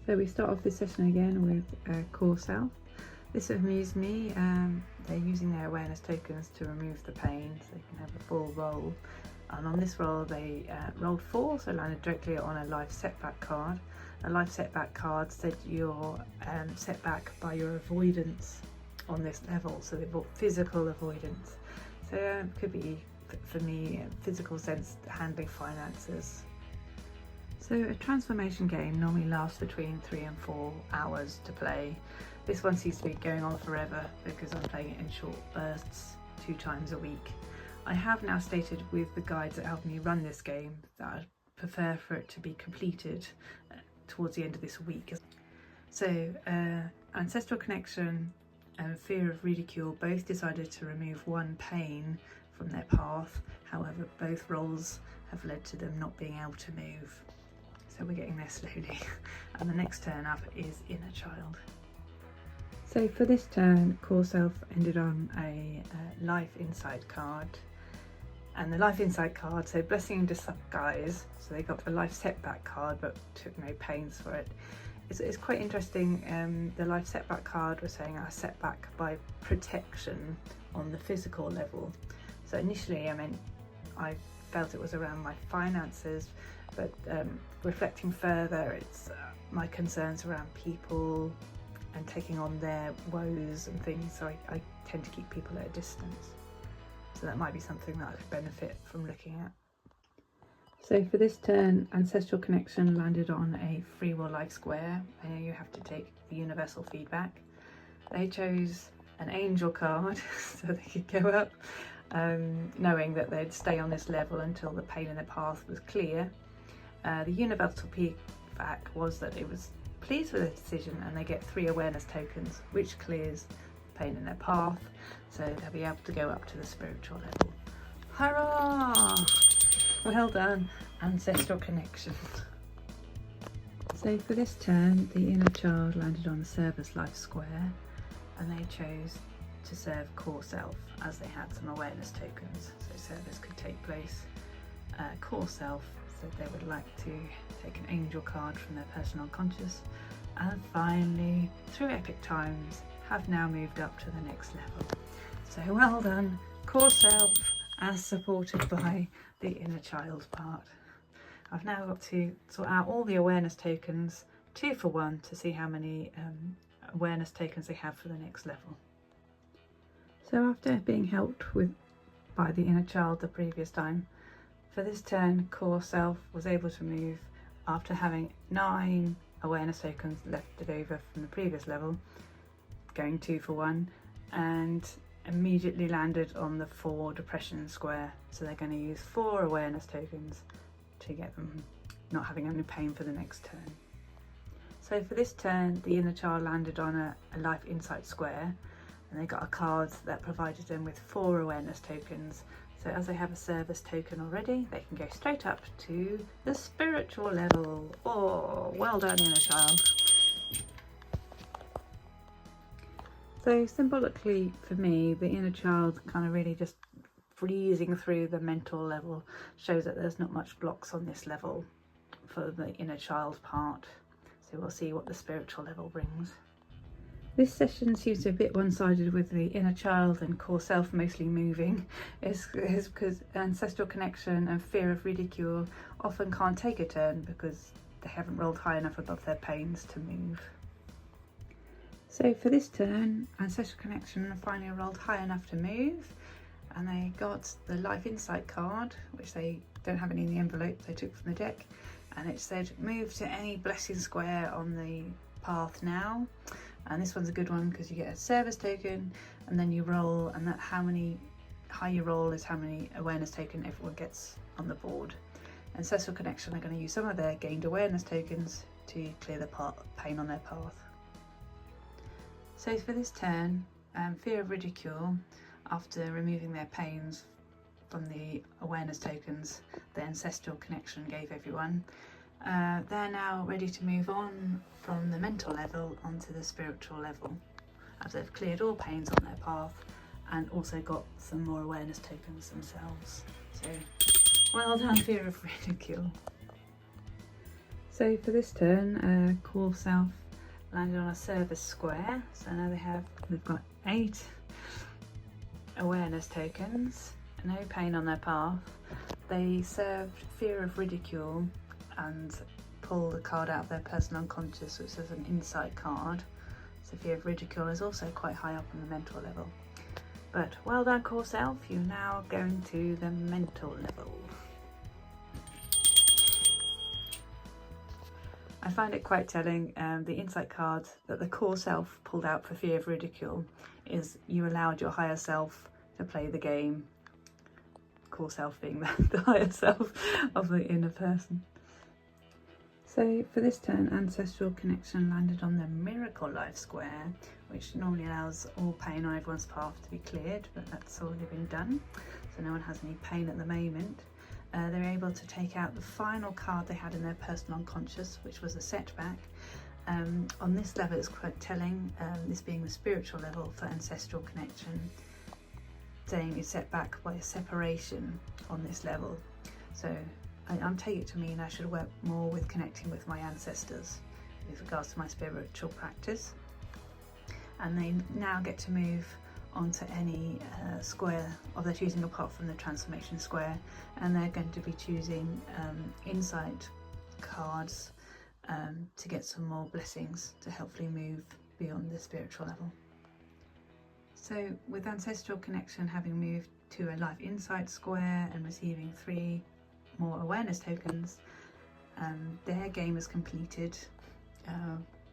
So we start off this session again with core self. This amused me. They're using their awareness tokens to remove the pain, so they can have a full roll. And on this roll they rolled 4, so landed directly on a life setback card. A life setback card said you're set back by your avoidance on this level, so they've got physical avoidance. So it could be, for me, physical sense, handling finances. So a transformation game normally lasts between 3 and 4 hours to play. This one seems to be going on forever because I'm playing it in short bursts 2 times a week. I have now stated with the guides that help me run this game that I prefer for it to be completed towards the end of this week. So ancestral connection and fear of ridicule both decided to remove 1 pain from their path. However, both rolls have led to them not being able to move. So we're getting there slowly. And the next turn up is inner child. So for this turn, core self ended on a life insight card. And the life insight card, so blessing in disguise, so they got the life setback card but took no pains for it. It's quite interesting. The life setback card was saying a setback by protection on the physical level. So initially I felt it was around my finances, but reflecting further, it's my concerns around people and taking on their woes and things, so I tend to keep people at a distance. So that might be something that I could benefit from looking at. So for this turn, ancestral connection landed on a free will life square. I know you have to take the universal feedback. They chose an angel card so they could go up, knowing that they'd stay on this level until the pain in their path was clear. The universal feedback was that it was pleased with the decision, and they get 3 awareness tokens, which clears the pain in their path, so they'll be able to go up to the spiritual level. Hurrah! Well done, ancestral connection. So for this turn, the inner child landed on the service life square, and they chose to serve core self as they had some awareness tokens, so service could take place. Core self said they would like to take an angel card from their personal unconscious, and finally, through epic times, have now moved up to the next level. So well done, core self, as supported by the inner child part. I've now got to sort out all the awareness tokens 2 for 1 to see how many awareness tokens they have for the next level. So after being helped by the inner child the previous time, for this turn, core self was able to move after having 9 awareness tokens left over from the previous level, going 2 for 1, and immediately landed on the 4 depression square. So they're going to use 4 awareness tokens to get them not having any pain for the next turn. So for this turn, the inner child landed on a life insight square, and they got a card that provided them with 4 awareness tokens. So as they have a service token already, they can go straight up to the spiritual level. Oh, well done, inner child. So symbolically for me, the inner child kind of really just breezing through the mental level shows that there's not much blocks on this level for the inner child part. So we'll see what the spiritual level brings. This session seems a bit one-sided with the inner child and core self mostly moving. It's because ancestral connection and fear of ridicule often can't take a turn because they haven't rolled high enough above their pains to move. So for this turn, ancestral connection finally rolled high enough to move, and they got the life insight card, which they don't have any in the envelope they took from the deck, and it said move to any blessing square on the path now. And this one's a good one because you get a service token and then you roll, and that how high you roll is how many awareness token everyone gets on the board. Ancestral connection are going to use some of their gained awareness tokens to clear the pain on their path. So for this turn, fear of ridicule, after removing their pains from the awareness tokens the ancestral connection gave everyone, they're now ready to move on from the mental level onto the spiritual level, as they've cleared all pains on their path and also got some more awareness tokens themselves. So well done, fear of ridicule. So for this turn, Core Self landed on a service square. So now they've got 8 awareness tokens, no pain on their path. They served fear of ridicule and pulled a card out of their personal unconscious, which is an insight card. So fear of ridicule is also quite high up on the mental level. But well done, Core Self, you're now going to the mental level. I find it quite telling, the insight card that the Core Self pulled out for fear of ridicule is you allowed your higher self to play the game. Core Self being the higher self of the inner person. So for this turn, Ancestral Connection landed on the Miracle Life Square, which normally allows all pain on everyone's path to be cleared, but that's already been done, so no one has any pain at the moment. They were able to take out the final card they had in their personal unconscious, which was a setback. On this level it's quite telling, this being the spiritual level for Ancestral Connection, saying it's set back by a separation on this level. So I'm taking it to mean I should work more with connecting with my ancestors with regards to my spiritual practice. And they now get to move onto any square of their choosing apart from the transformation square, and they're going to be choosing insight cards to get some more blessings to hopefully move beyond the spiritual level. So with Ancestral Connection having moved to a Life Insight square and receiving 3 more awareness tokens, their game is completed.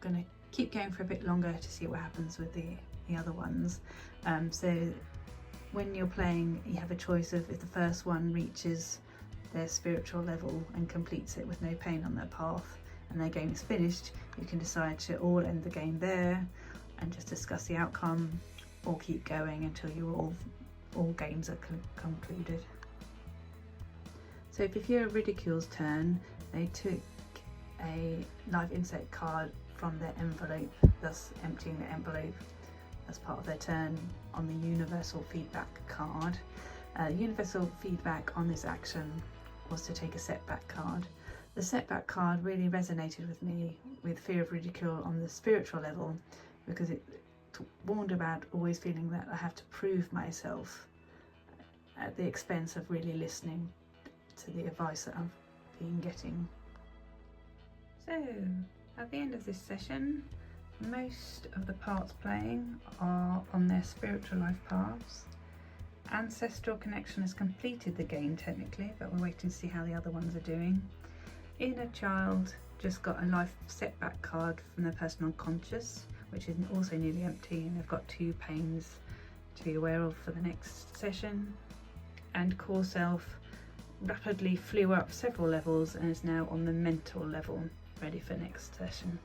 Gonna keep going for a bit longer to see what happens with the other ones. So when you're playing, you have a choice of, if the first one reaches their spiritual level and completes it with no pain on their path and their game is finished, you can decide to all end the game there and just discuss the outcome, or keep going until you're all games are concluded. So for Fear of Ridicule's turn, they took a Life Insight card from their envelope, thus emptying the envelope as part of their turn on the Universal Feedback card. Universal Feedback on this action was to take a setback card. The setback card really resonated with me with Fear of Ridicule on the spiritual level, because it warned about always feeling that I have to prove myself at the expense of really listening to the advice that I've been getting. So at the end of this session, most of the parts playing are on their spiritual life paths. Ancestral Connection has completed the game technically, but we're waiting to see how the other ones are doing. Inner Child just got a life setback card from their personal unconscious, which is also nearly empty, and they've got 2 pains to be aware of for the next session. And Core Self rapidly flew up several levels and is now on the mental level, ready for next session.